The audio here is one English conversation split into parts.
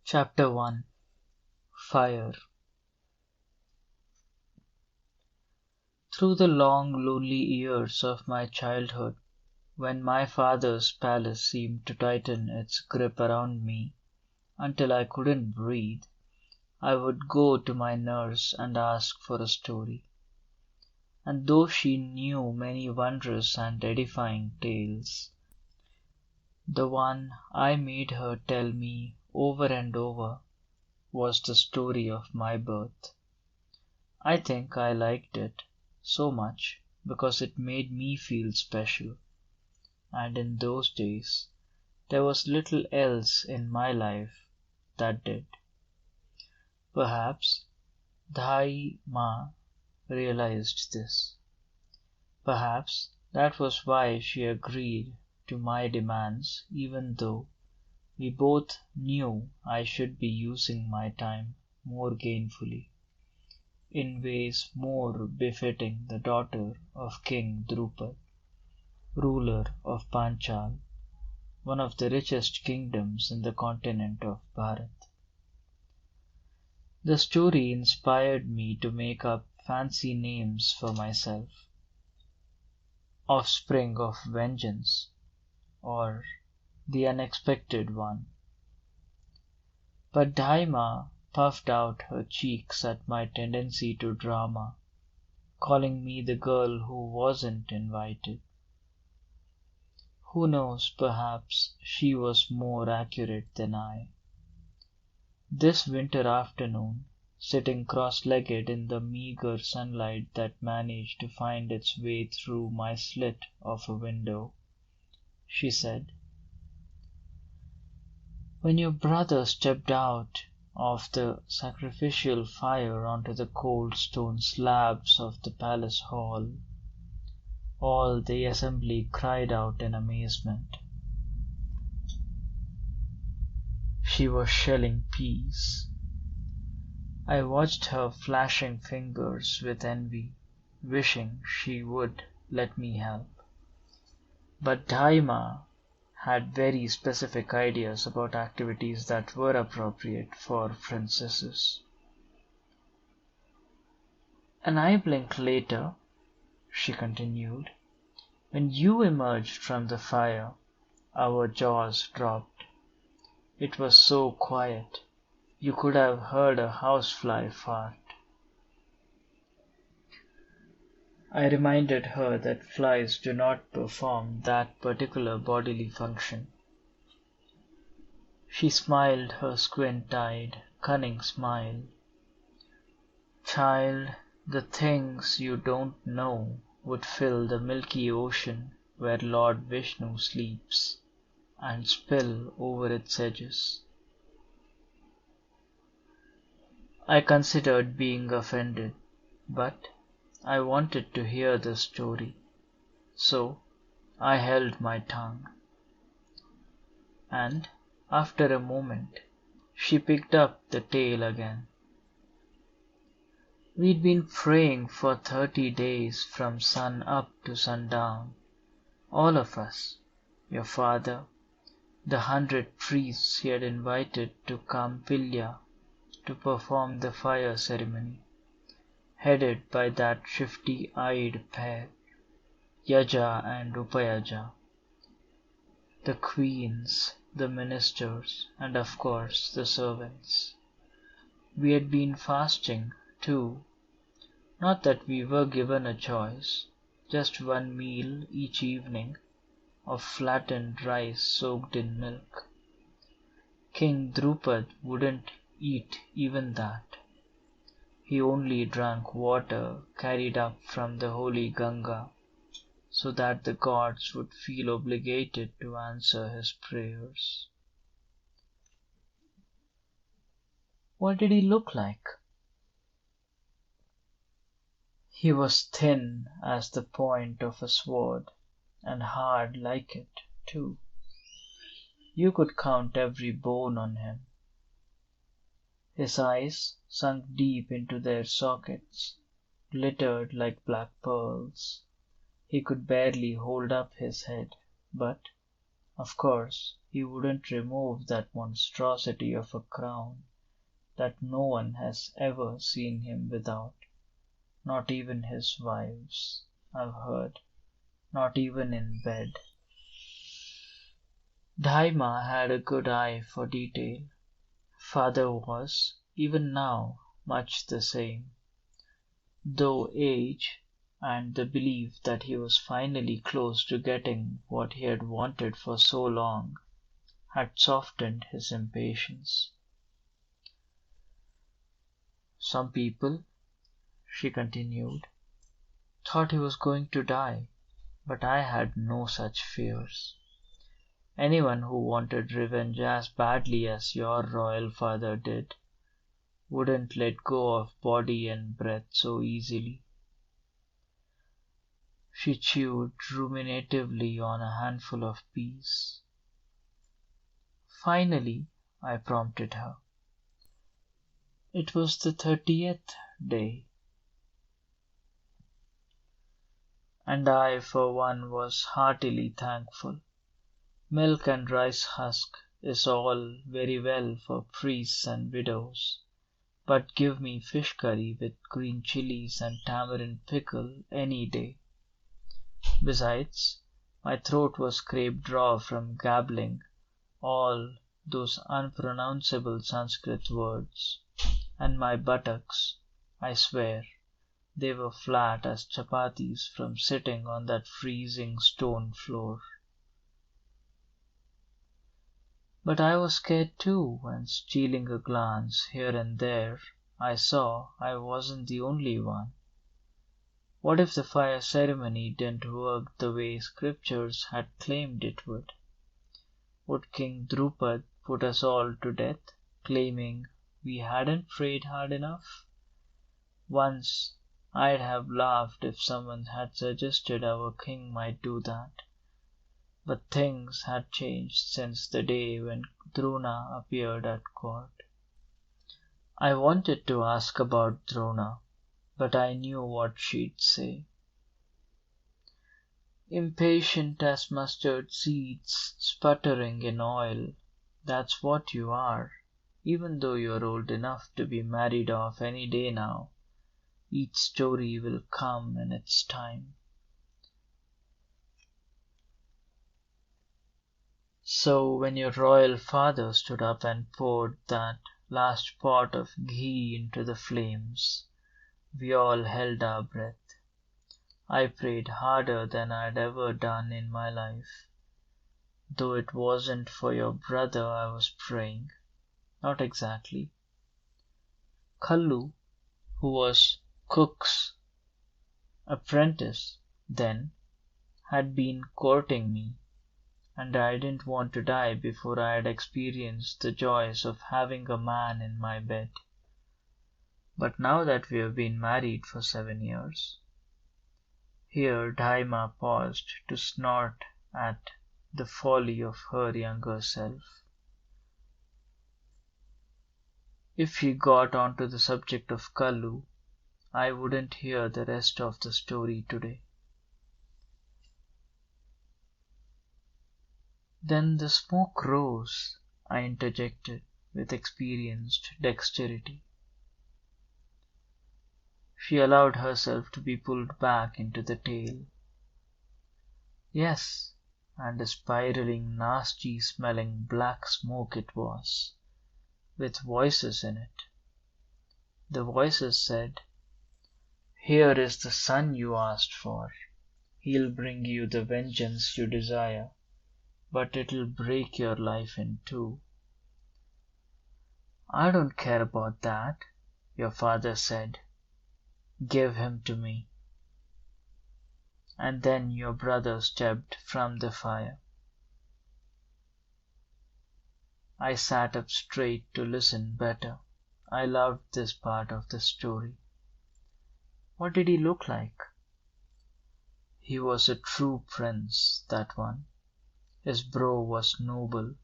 Chapter 1 Fire. Through the long, lonely years of my childhood, when my father's palace seemed to tighten its grip around me until I couldn't breathe, I would go to my nurse and ask for a story. And though she knew many wondrous and edifying tales, the one I made her tell me over and over was the story of my birth. I think I liked it so much because it made me feel special, and in those days there was little else in my life that did. Perhaps Dhai Ma realized this. Perhaps that was why she agreed to my demands, even though we both knew I should be using my time more gainfully, in ways more befitting the daughter of King Drupad, ruler of Panchal, one of the richest kingdoms in the continent of Bharat. The story inspired me to make up fancy names for myself: Offspring of Vengeance, or The Unexpected One. But Daima puffed out her cheeks at my tendency to drama, calling me the girl who wasn't invited. Who knows, perhaps she was more accurate than I. This winter afternoon, sitting cross-legged in the meagre sunlight that managed to find its way through my slit of a window, she said, "When your brother stepped out of the sacrificial fire onto the cold stone slabs of the palace hall, all the assembly cried out in amazement. She was shelling peas. I watched her flashing fingers with envy, wishing she would let me help. But Daima had very specific ideas about activities that were appropriate for princesses. An eye blink later, she continued, when you emerged from the fire, our jaws dropped. It was so quiet, you could have heard a housefly fart. I reminded her that flies do not perform that particular bodily function. She smiled her squint-eyed, cunning smile. Child, the things you don't know would fill the milky ocean where Lord Vishnu sleeps, and spill over its edges. I considered being offended, but I wanted to hear the story, so I held my tongue. And after a moment, she picked up the tale again. We'd been praying for 30 days from sun up to sundown, all of us, your father, the 100 priests he had invited to Kampilya to perform the fire ceremony, headed by that shifty-eyed pair, Yaja and Upayaja, the queens, the ministers, and of course the servants. We had been fasting, too. Not that we were given a choice, just one meal each evening of flattened rice soaked in milk. King Drupad wouldn't eat even that. He only drank water carried up from the holy Ganga, so that the gods would feel obligated to answer his prayers. What did he look like? He was thin as the point of a sword, and hard like it, too. You could count every bone on him. His eyes, sunk deep into their sockets, glittered like black pearls. He could barely hold up his head, but Of course, he wouldn't remove that monstrosity of a crown that no one has ever seen him without, not even his wives, I've heard, not even in bed. Daima had a good eye for detail. Father was, even now, much the same, though age and the belief that he was finally close to getting what he had wanted for so long had softened his impatience. Some people, she continued, thought he was going to die, but I had no such fears. Anyone who wanted revenge as badly as your royal father did wouldn't let go of body and breath so easily. She chewed ruminatively on a handful of peas. Finally, I prompted her. It was the 30th day, and I for one was heartily thankful. Milk and rice husk is all very well for priests and widows, but give me fish curry with green chilies and tamarind pickle any day. Besides, my throat was scraped raw from gabbling all those unpronounceable Sanskrit words, and my buttocks, I swear, they were flat as chapatis from sitting on that freezing stone floor. But I was scared too, and stealing a glance here and there, I saw I wasn't the only one. What if the fire ceremony didn't work the way scriptures had claimed it would? Would King Drupad put us all to death, claiming we hadn't prayed hard enough? Once I'd have laughed if someone had suggested our king might do that. But things had changed since the day when Drona appeared at court. I wanted to ask about Drona, but I knew what she'd say. Impatient as mustard seeds sputtering in oil, that's what you are, even though you're old enough to be married off any day now. Each story will come in its time. So when your royal father stood up and poured that last pot of ghee into the flames, we all held our breath. I prayed harder than I'd ever done in my life. Though it wasn't for your brother I was praying. Not exactly. Kallu, who was cook's apprentice then, had been courting me, and I didn't want to die before I had experienced the joys of having a man in my bed. But now that we have been married for 7 years, here Daima paused to snort at the folly of her younger self. If he got onto the subject of Kallu, I wouldn't hear the rest of the story today. Then the smoke rose, I interjected with experienced dexterity. She allowed herself to be pulled back into the tale. Yes, and a spiraling, nasty smelling black smoke it was, with voices in it. The voices said, "Here is the son you asked for. He'll bring you the vengeance you desire, but it'll break your life in two." "I don't care about that," your father said. "Give him to me." And then your brother stepped from the fire. I sat up straight to listen better. I loved this part of the story. What did he look like? He was a true prince, that one. His brow was noble,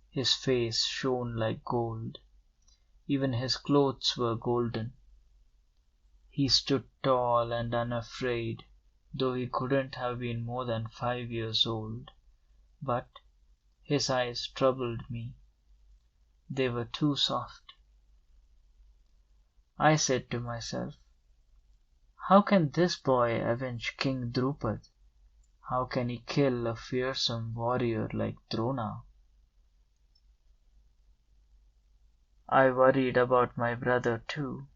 his face shone like gold. Even his clothes were golden. He stood tall and unafraid, though he couldn't have been more than 5 years old. But His eyes troubled me. They were too soft. I said to myself, how can this boy avenge King Drupad? How can he kill a fearsome warrior like Drona? I worried about my brother too,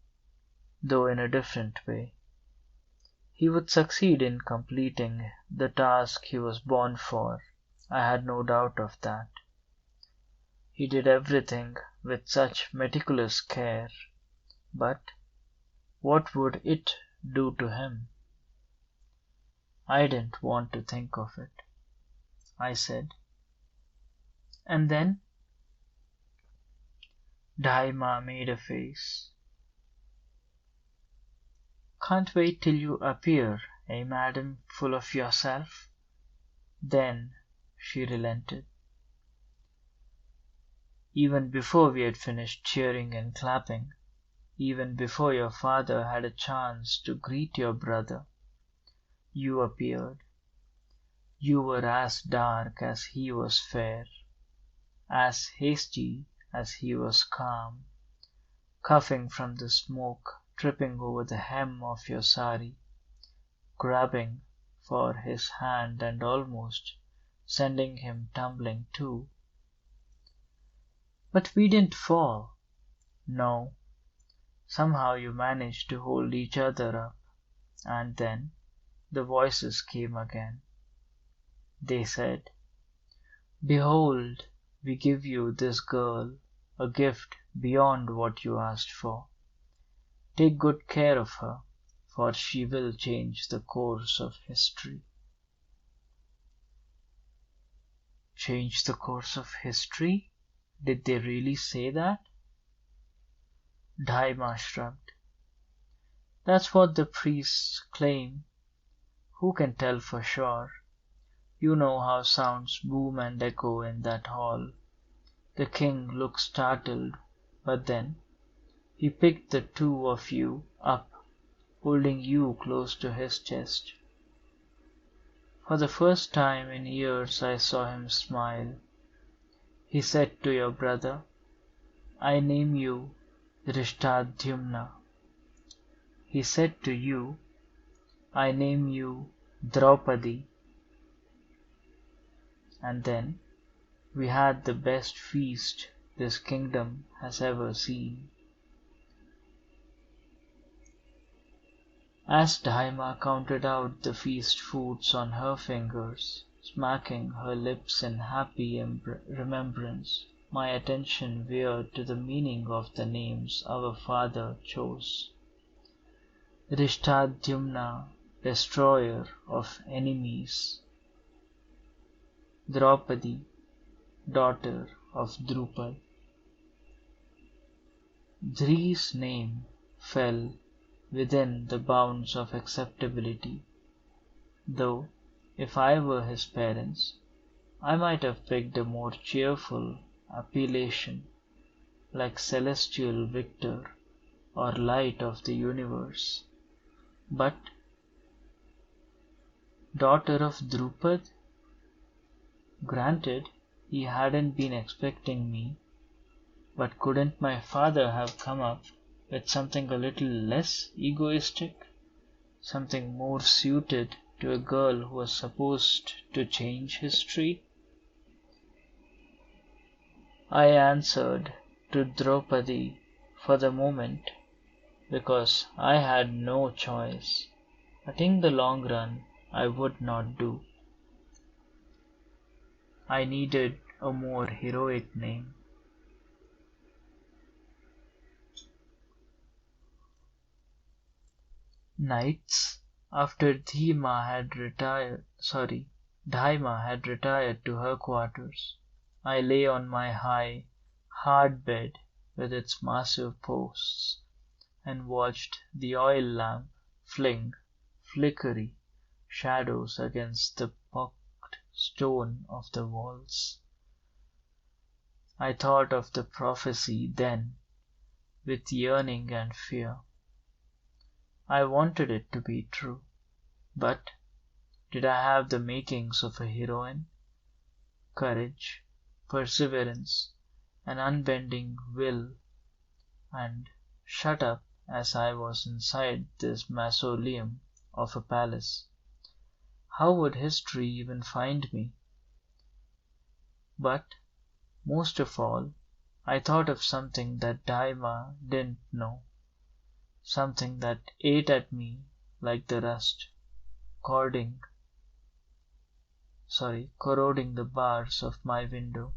though in a different way. He would succeed in completing the task he was born for. I had no doubt of that. He did everything with such meticulous care, but what would it do to him? I didn't want to think of it. I said, and then? Daima made a face. Can't wait till you appear, eh, madam, full of yourself? Then she relented. Even before we had finished cheering and clapping, even before your father had a chance to greet your brother, you appeared. You were as dark as he was fair, as hasty as he was calm, coughing from the smoke, tripping over the hem of your sari, grabbing for his hand and almost sending him tumbling too. But we didn't fall. No, somehow you managed to hold each other up, and then the voices came again. They said, behold, we give you this girl, a gift beyond what you asked for. Take good care of her, for she will change the course of history. Change the course of history? Did they really say that? Daima shrugged. That's what the priests claim. Who can tell for sure? You know how sounds boom and echo in that hall. The king looked startled, but then he picked the two of you up, holding you close to his chest. For the first time in years I saw him smile. He said to your brother, I name you Drishtadhyumna. He said to you, I name you Draupadi. And then we had the best feast this kingdom has ever seen. As Daima counted out the feast foods on her fingers, smacking her lips in happy remembrance, my attention veered to the meaning of the names our father chose. Drishtadhyumna, destroyer of enemies. Draupadi, daughter of Drupad. Dhri's name fell within the bounds of acceptability, though if I were his parents, I might have picked a more cheerful appellation like Celestial Victor or Light of the Universe. But daughter of Drupad? Granted, he hadn't been expecting me, but couldn't my father have come up with something a little less egoistic? Something more suited to a girl who was supposed to change history? I answered to Draupadi for the moment because I had no choice, but in the long run I would not do. I needed a more heroic name. Nights after Daima had retired to her quarters, I lay on my high, hard bed with its massive posts and watched the oil lamp fling flickery shadows against the pocked stone of the walls. I thought of the prophecy then with yearning and fear. I wanted it to be true, but did I have the makings of a heroine? Courage, perseverance, an unbending will, and shut up as I was inside this mausoleum of a palace. How would history even find me? But, most of all, I thought of something that Daima didn't know, something that ate at me like the rust, corroding the bars of my window.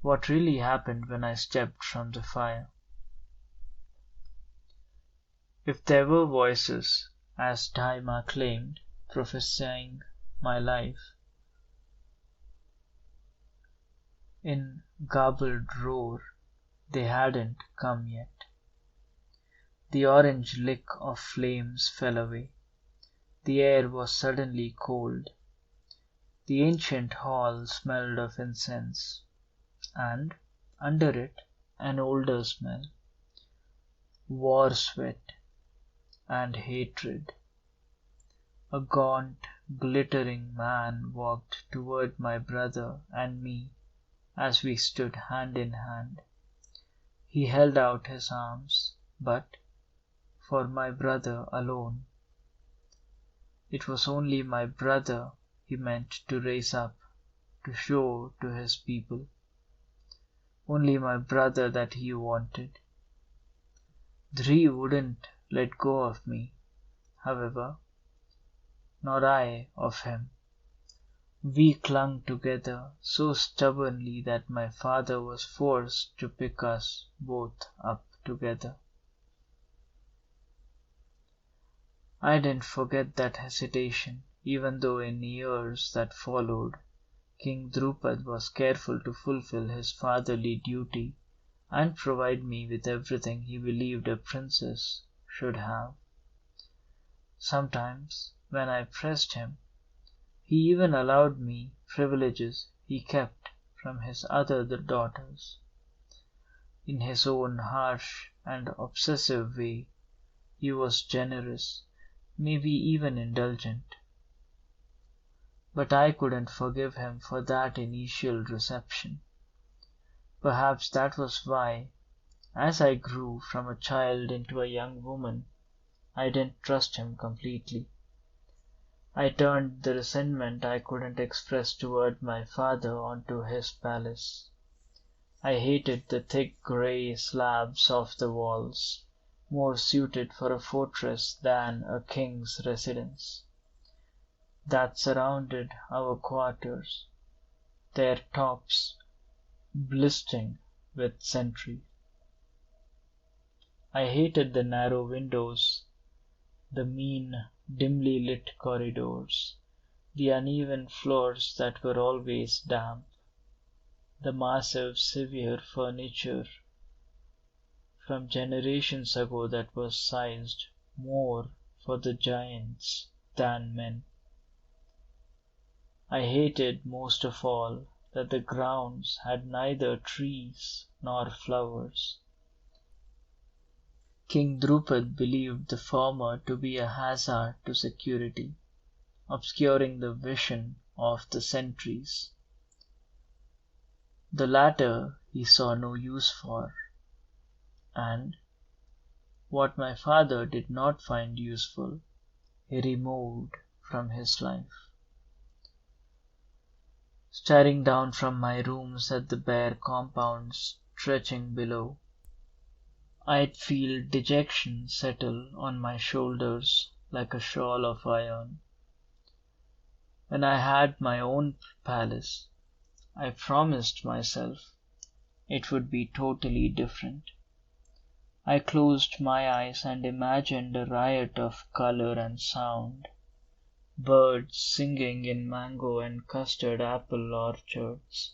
What really happened when I stepped from the fire? If there were voices, as Daima claimed, prophesying my life, in garbled roar, they hadn't come yet. The orange lick of flames fell away. The air was suddenly cold. The ancient hall smelled of incense, and under it an older smell, war sweat and hatred. A gaunt, glittering man walked toward my brother and me as we stood hand in hand. He held out his arms, but for my brother alone. It was only my brother he meant to raise up, to show to his people. Only my brother that he wanted. Dhree wouldn't let go of me, however, nor I of him. We clung together so stubbornly that my father was forced to pick us both up together. I didn't forget that hesitation, even though in years that followed, King Drupad was careful to fulfill his fatherly duty and provide me with everything he believed a princess should have. Sometimes, when I pressed him, he even allowed me privileges he kept from his other daughters. In his own harsh and obsessive way, he was generous, maybe even indulgent. But I couldn't forgive him for that initial reception. Perhaps that was why, as I grew from a child into a young woman, I didn't trust him completely. I turned the resentment I couldn't express toward my father onto his palace. I hated the thick grey slabs of the walls, more suited for a fortress than a king's residence, that surrounded our quarters, their tops blistering with centuries. I hated the narrow windows, the mean, dimly lit corridors, the uneven floors that were always damp, the massive, severe furniture from generations ago that was sized more for the giants than men. I hated most of all that the grounds had neither trees nor flowers. King Drupad believed the former to be a hazard to security, obscuring the vision of the sentries. The latter he saw no use for, and what my father did not find useful, he removed from his life. Staring down from my rooms at the bare compound stretching below, I'd feel dejection settle on my shoulders like a shawl of iron. When I had my own palace, I promised myself it would be totally different. I closed my eyes and imagined a riot of color and sound, birds singing in mango and custard apple orchards,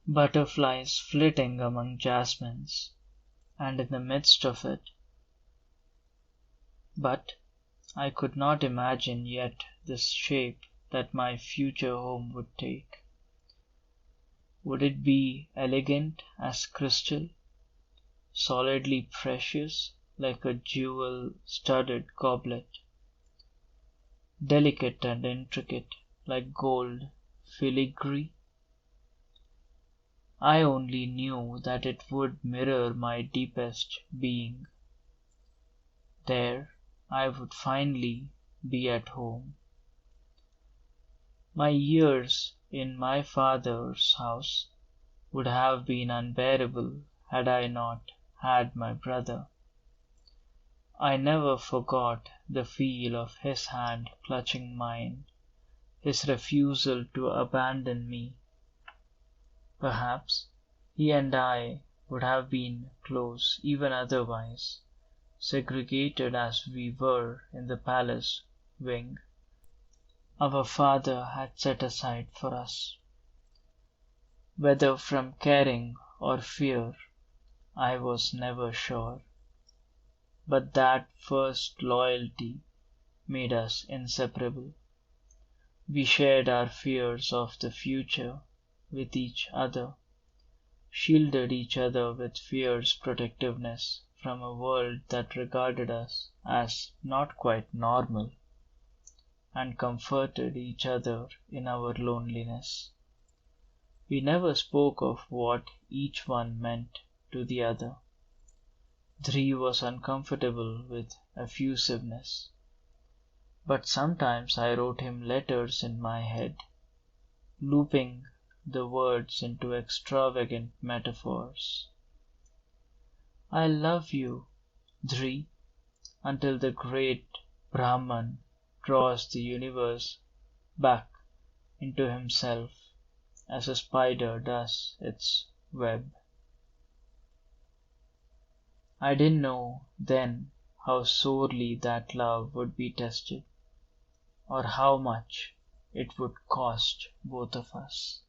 butterflies flitting among jasmines, and in the midst of it. But I could not imagine yet the shape that my future home would take. Would it be elegant as crystal, solidly precious like a jewel-studded goblet, delicate and intricate like gold filigree? I only knew that it would mirror my deepest being. There I would finally be at home. My years in my father's house would have been unbearable had I not had my brother. I never forgot the feel of his hand clutching mine, his refusal to abandon me. Perhaps he and I would have been close even otherwise, segregated as we were in the palace wing our father had set aside for us. Whether from caring or fear, I was never sure, but that first loyalty made us inseparable. We shared our fears of the future with each other, shielded each other with fierce protectiveness from a world that regarded us as not quite normal, and comforted each other in our loneliness. We never spoke of what each one meant to the other. Dhri was uncomfortable with effusiveness, but sometimes I wrote him letters in my head, looping the words into extravagant metaphors. I love you, Dhri, until the great Brahman draws the universe back into himself as a spider does its web. I didn't know then how sorely that love would be tested, or how much it would cost both of us.